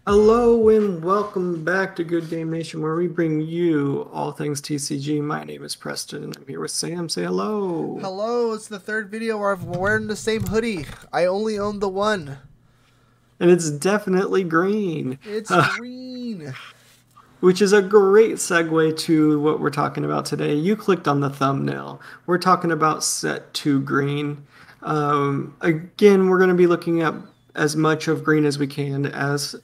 Hello and welcome back to Good Game Nation, where we bring you all things TCG. My name is Preston, and I'm here with Sam. Say hello. Hello, it's the third video where I'm wearing the same hoodie. I only own the one. And it's definitely green, It's green. which is a great segue to what we're talking about today. You clicked on the thumbnail. We're talking about set two green. Again, we're going to be looking at as much of green as we can as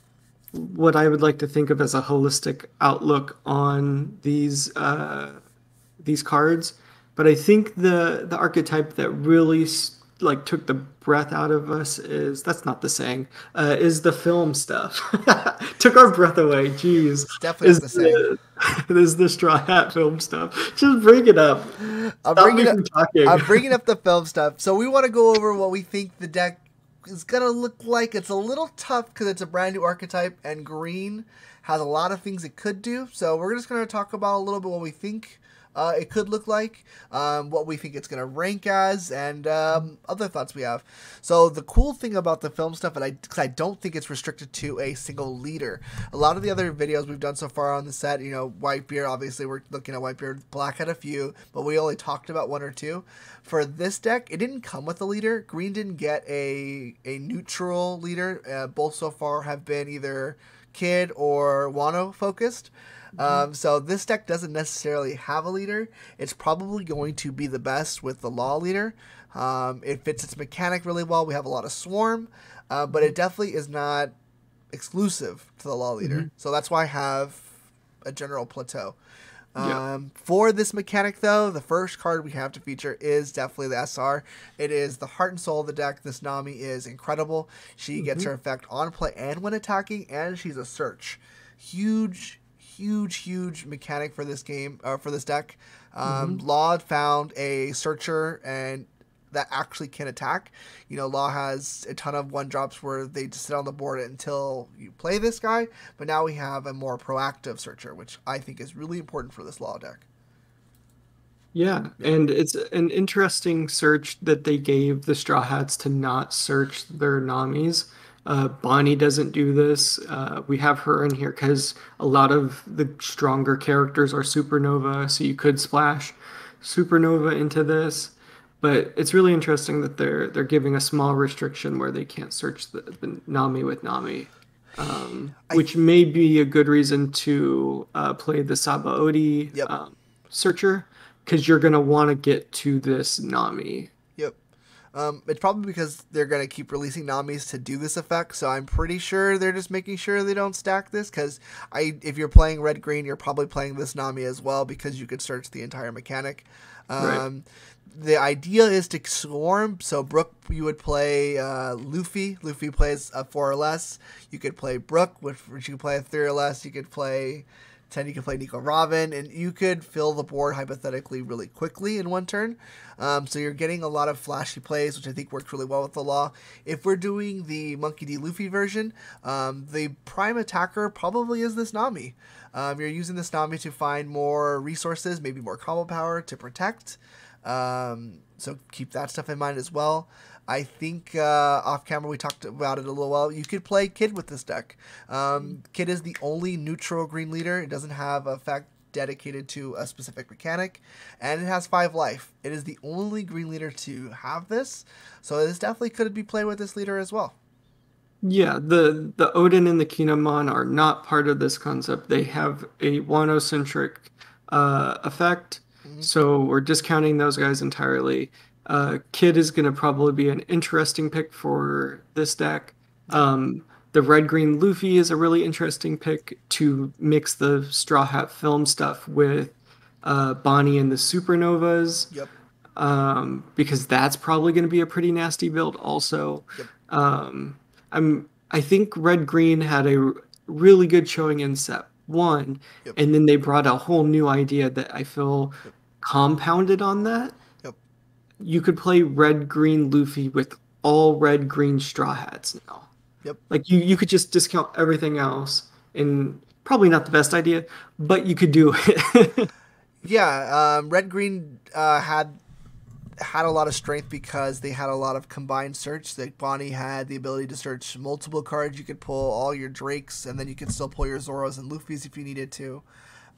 what I would like to think of as a holistic outlook on these cards. But I think the archetype that really like took the breath out of us is that's not the saying is the film stuff. Took our breath away. Jeez, It's definitely is not the same. the is the straw hat film stuff? Just bring it up. I'm Stop me bringing up. from talking. I'm bringing up the film stuff. So we want to go over what we think the deck is gonna look like. It's a little tough because it's a brand new archetype, and green has a lot of things it could do. So we're just gonna talk about a little bit what we think it could look like, what we think it's going to rank as, and other thoughts we have. So the cool thing about the film stuff, and because I don't think it's restricted to a single leader. A lot of the other videos we've done so far on the set, Whitebeard, obviously we're looking at Whitebeard. Black had a few, but we only talked about one or two. For this deck, it didn't come with a leader. Green didn't get a neutral leader. Both so far have been either Kid or Wano focused. So this deck doesn't necessarily have a leader. It's probably going to be the best with the Law leader. It fits its mechanic really well. We have a lot of Swarm, but it definitely is not exclusive to the Law leader. So that's why I have a General Plateau. Yeah. For this mechanic, though, the first card we have to feature is definitely the SR. It is the heart and soul of the deck. This Nami is incredible. She gets her effect on play and when attacking, and she's a search. Huge mechanic for this game, for this deck. Law found a searcher and that actually can attack. Law has a ton of one drops where they just sit on the board until you play this guy, but now we have a more proactive searcher, which I think is really important for this Law deck. Yeah, and it's an interesting search that they gave the Straw Hats to not search their Namis. Bonnie doesn't do this. We have her in here because a lot of the stronger characters are Supernova, so you could splash Supernova into this. But it's really interesting that they're giving a small restriction where they can't search the Nami with Nami, I which may be a good reason to play the Sabaody Yep. searcher because you're gonna want to get to this Nami. Yep. It's probably because they're going to keep releasing Namis to do this effect, so I'm pretty sure they're just making sure they don't stack this, because if you're playing red-green, you're probably playing this Nami as well, because you could search the entire mechanic. Right. The idea is to swarm, so Brook, you would play Luffy. Luffy plays a 4 or less. You could play Brook, which you could play a 3 or less. You could play 10, you can play Nico Robin, and you could fill the board hypothetically really quickly in one turn. So you're getting a lot of flashy plays, which I think works really well with the Law. If we're doing the Monkey D. Luffy version, the prime attacker probably is this Nami. You're using this Nami to find more resources, maybe more combo power to protect. So keep that stuff in mind as well. I think off camera we talked about it a little while. You could play Kid with this deck. Kid is the only neutral green leader. It doesn't have a effect dedicated to a specific mechanic, and it has 5 life. It is the only green leader to have this, so this definitely could be played with this leader as well. Yeah, the Odin and the Kinemon are not part of this concept. They have a Wano-centric effect, Mm-hmm. so we're discounting those guys entirely. Kid is going to probably be an interesting pick for this deck. Yep. The red-green Luffy is a really interesting pick to mix the Straw Hat film stuff with Bonnie and the Supernovas, Yep. because that's probably going to be a pretty nasty build also. Yep. I think Red Green had a really good showing in set one, Yep. and then they brought a whole new idea that I feel Yep. compounded on that. Yep. You could play Red Green Luffy with all Red Green Straw Hats now. Yep. Like you could just discount everything else, and probably not the best idea, but you could do it. Yeah. Red Green had a lot of strength because they had a lot of combined search. Like Bonnie had the ability to search multiple cards. You could pull all your Drakes, and then you could still pull your Zoros and Luffy's if you needed to.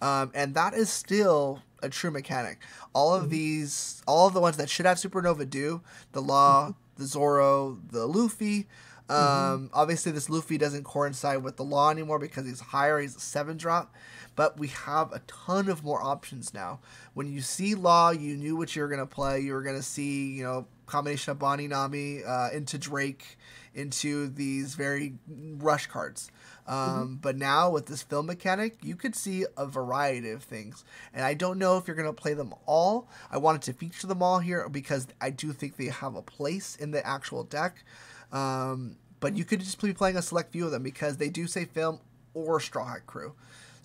And that is still a true mechanic. All of these, all of the ones that should have Supernova do, the Law, the Zoro, the Luffy. Mhm. Obviously, this Luffy doesn't coincide with the Law anymore because he's higher. He's a 7-drop. But we have a ton of more options now. When you see Law, you knew what you were going to play. You were going to see, combination of Bonnie Nami into Drake, into these very rush cards. Mhm. But now with this film mechanic, you could see a variety of things. And I don't know if you're going to play them all. I wanted to feature them all here because I do think they have a place in the actual deck. But you could just be playing a select few of them because they do say film or Straw Hat Crew.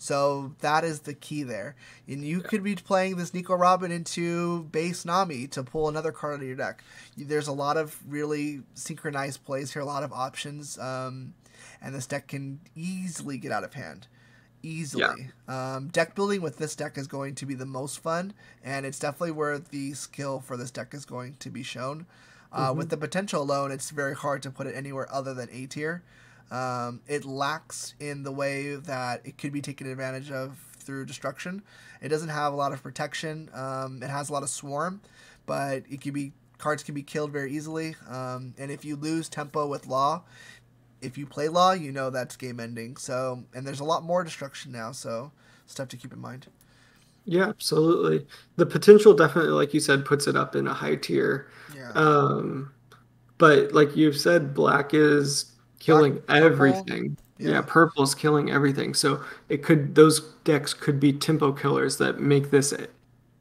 So that is the key there. And you could be playing this Nico Robin into base Nami to pull another card out of your deck. There's a lot of really synchronized plays here, a lot of options. And this deck can easily get out of hand. Yeah. Easily. Deck building with this deck is going to be the most fun, and it's definitely where the skill for this deck is going to be shown. With Mhm. the potential alone, it's very hard to put it anywhere other than A tier. It lacks in the way that it could be taken advantage of through destruction. It doesn't have a lot of protection. It has a lot of swarm, but it can be cards can be killed very easily. And if you lose tempo with Law, if you play Law, you know that's game ending. So, and there's a lot more destruction now, so stuff to keep in mind. Yeah, absolutely. The potential definitely, like you said, puts it up in a high tier. Yeah. Um, but like you've said, black is Black, killing purple. everything. Yeah, Yeah. purple's killing everything. So those decks could be tempo killers that make this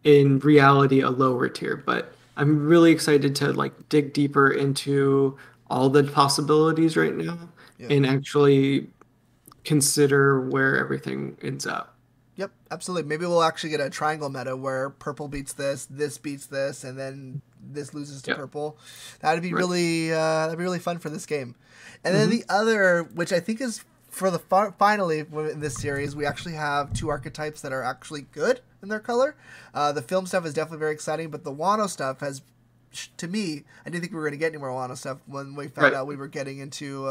in reality a lower tier. But I'm really excited to like dig deeper into all the possibilities right now Yep. and actually consider where everything ends up. Yep, absolutely. Maybe we'll actually get a triangle meta where purple beats this beats this, and then this loses to Yeah, purple. right. That'd be really fun for this game. And then Hmm. the other, which I think is for the finally in this series, we actually have two archetypes that are actually good in their color. The film stuff is definitely very exciting, but the Wano stuff has, to me, I didn't think we were going to get any more Wano stuff when we found Right. out we were getting into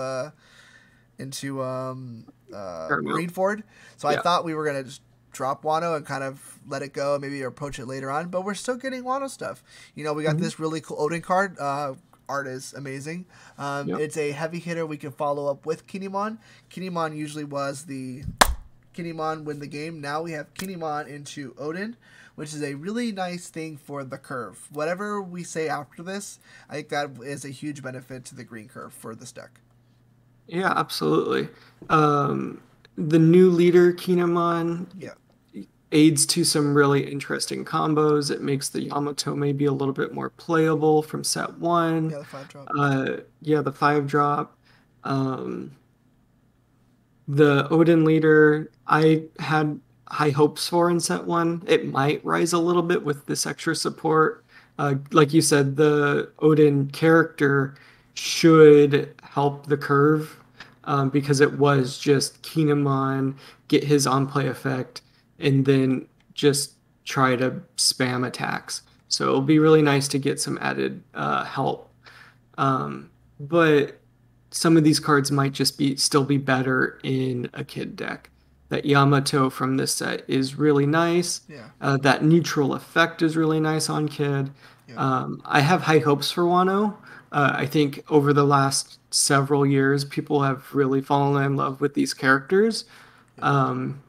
Paramount. Marineford. So I Yeah. thought we were gonna just drop Wano and kind of let it go, maybe approach it later on. But we're still getting Wano stuff. We got Hmm. this really cool Odin card. Art is amazing. Yep. It's a heavy hitter. We can follow up with Kinemon. Kinemon usually was the Kinemon win the game. Now we have Kinemon into Odin, which is a really nice thing for the curve. Whatever we say after this, I think that is a huge benefit to the green curve for this deck. Yeah, absolutely. Um, the new leader, Kinemon, Yeah. aids to some really interesting combos. It makes the Yamato maybe a little bit more playable from set one. Yeah, the 5-drop. Yeah, the 5-drop. Um, the Odin leader, I had high hopes for in set one. It might rise a little bit with this extra support. Like you said, the Odin character should help the curve because it was just Kinemon get his on play effect and then just try to spam attacks. So it'll be really nice to get some added help. But some of these cards might just be still be better in a kid deck. That Yamato from this set is really nice. Yeah. That neutral effect is really nice on kid. Yeah. I have high hopes for Wano. I think over the last several years, people have really fallen in love with these characters. Yeah. Um,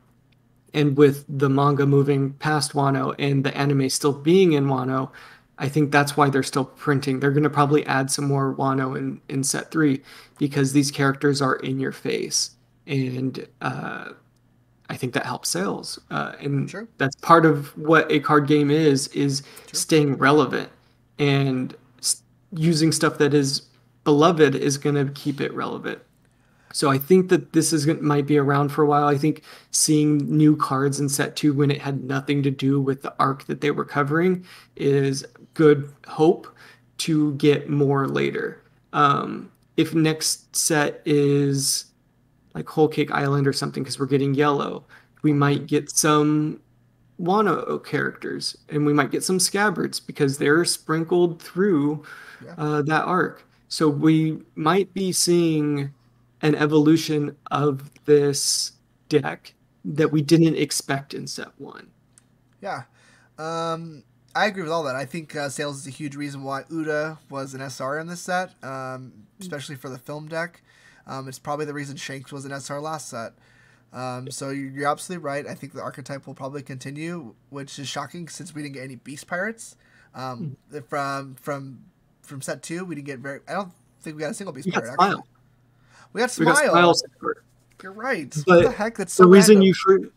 and with the manga moving past Wano and the anime still being in Wano, I think that's why they're still printing. They're going to probably add some more Wano in set three because these characters are in your face. And I think that helps sales. And True. that's part of what a card game is True. staying relevant. And using stuff that is beloved is going to keep it relevant. So I think that might be around for a while. I think seeing new cards in set two when it had nothing to do with the arc that they were covering is good hope to get more later. If next set is like Whole Cake Island or something, because we're getting yellow, we might get some Wano characters, and we might get some scabbards because they're sprinkled through Yeah. that arc. So we might be seeing an evolution of this deck that Yep. we didn't expect in set one. Yeah. I agree with all that. I think sales is a huge reason why Uda was an SR in this set, especially for the film deck. It's probably the reason Shanks was an SR last set. So you're absolutely right. I think the archetype will probably continue, which is shocking since we didn't get any Beast Pirates. From set two, we didn't get very. I don't think we got a single Beast We got Pirate actually. Smile. We got We got Smile Smile. support. You're right. What the But heck? That's so random.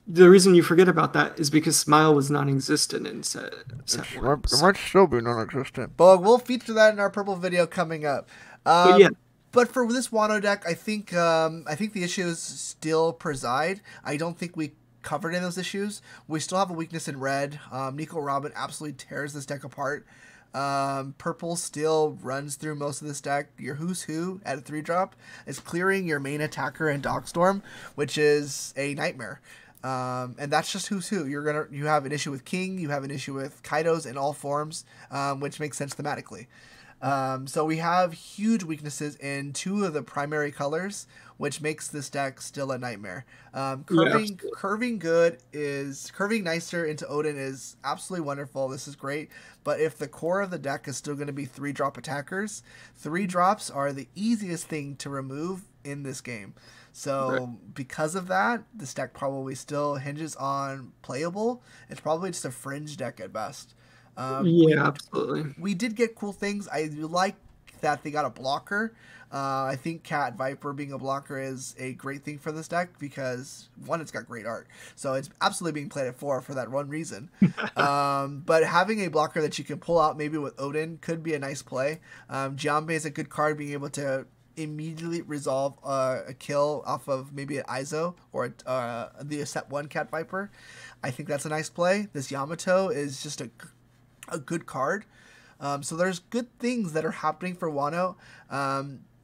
the reason you forget about that is because Smile was non-existent in set It one. might, it might still be non-existent, but we'll feature that in our purple video coming up. But yeah, But for this Wano deck, I think the issues still preside. I don't think we covered in those issues. We still have a weakness in red. Nico Robin absolutely tears this deck apart. Purple still runs through most of this deck. Your Who's Who at a 3-drop is clearing your main attacker in Dogstorm, which is a nightmare. And that's just Who's Who. You have an issue with King, you have an issue with Kaidos in all forms, which makes sense thematically. So we have huge weaknesses in two of the primary colors, which makes this deck still a nightmare. yeah, Curving nicer into Odin is absolutely wonderful. This is great. But if the core of the deck is still going to be 3-drop attackers, 3-drops are the easiest thing to remove in this game. right. So because of that, this deck probably still hinges on playable. It's probably just a fringe deck at best. Um, we Yeah, absolutely. we did get cool things. I like that they got a blocker. I think Cat Viper being a blocker is a great thing for this deck because one, it's got great art, so it's absolutely being played at 4 for that one reason. But having a blocker that you can pull out maybe with Odin could be a nice play. Jiambe is a good card, being able to immediately resolve a kill off of maybe an Izo or the set 1 Cat Viper. I think that's a nice play. This Yamato is just a good card. So there's good things that are happening for Wano.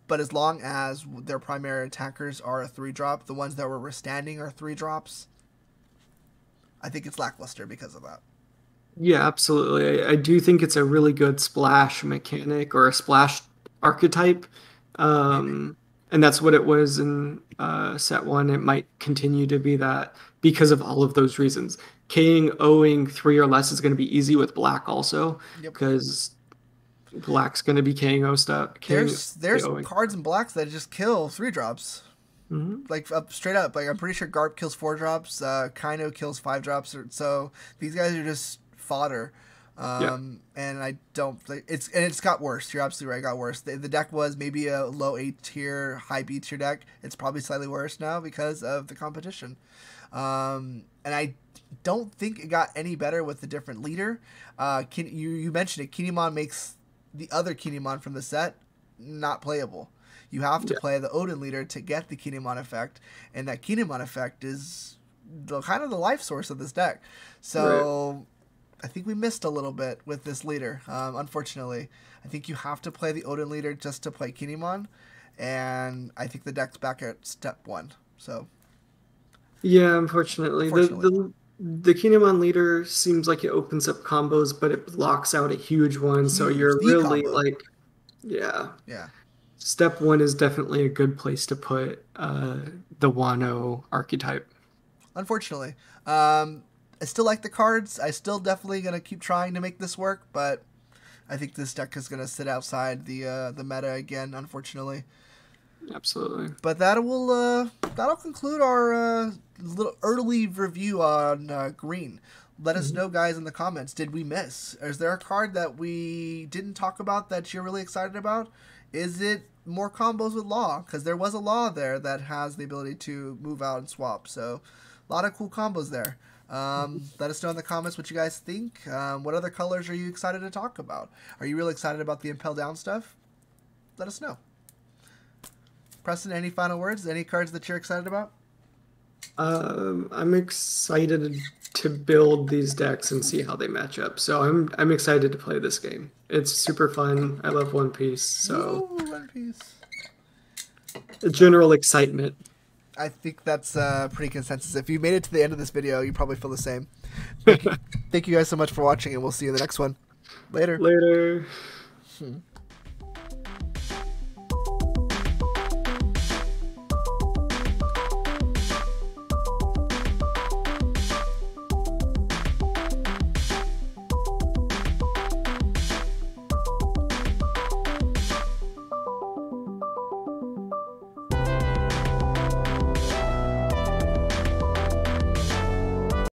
But as long as their primary attackers are a 3-drop, the ones that were standing are 3-drops, I think it's lackluster because of that. Yeah, absolutely. I do think it's a really good splash mechanic or a splash archetype. Um, and that's what it was in set one. It might continue to be that because of all of those reasons. King owing three or less is going to be easy with black also, Yep. because black's going to be KO stuff. There's KOing. cards in blacks that just kill 3-drops. Mhm. Like up straight up. Like I'm pretty sure Garp kills 4-drops, Kaino kills 5-drops, so these guys are just fodder. Yeah, And I don't think it's got worse. You're absolutely right. It got worse. The deck was maybe a low A tier, high B tier deck. It's probably slightly worse now because of the competition. And I don't think it got any better with the different leader. You mentioned it. Kinemon makes the other Kinemon from the set not playable. You have to yeah, play the Odin leader to get the Kinemon effect, and that Kinemon effect is the kind of the life source of this deck. right. So I think we missed a little bit with this leader. Unfortunately, I think you have to play the Odin leader just to play Kinemon, and I think the deck's back at step 1. So Yeah, unfortunately, unfortunately, the Kinemon leader seems like it opens up combos, but it blocks out a huge one. So huge you're the really combo. like, yeah. Yeah. Step one is definitely a good place to put the Wano archetype. Unfortunately, I still like the cards. I still definitely gonna keep trying to make this work, but I think this deck is gonna sit outside the meta again. Unfortunately, Absolutely. but that'll conclude our little early review on Green. Let us Mhm. know, guys, in the comments. Did we miss? Is there a card that we didn't talk about that you're really excited about? Is it more combos with Law? Because there was a Law there that has the ability to move out and swap. So, a lot of cool combos there. Let us know in the comments what you guys think. What other colors are you excited to talk about? Are you really excited about the Impel Down stuff? Let us know. Preston, any final words? Any cards that you're excited about? I'm excited to build these decks and see how they match up. So I'm excited to play this game. It's super fun. I love One Piece, so Woo, One Piece. a general excitement. I think that's pretty consensus. If you made it to the end of this video, you probably feel the same. Thank you, thank you guys so much for watching, and we'll see you in the next one. Later. Later. Hmm.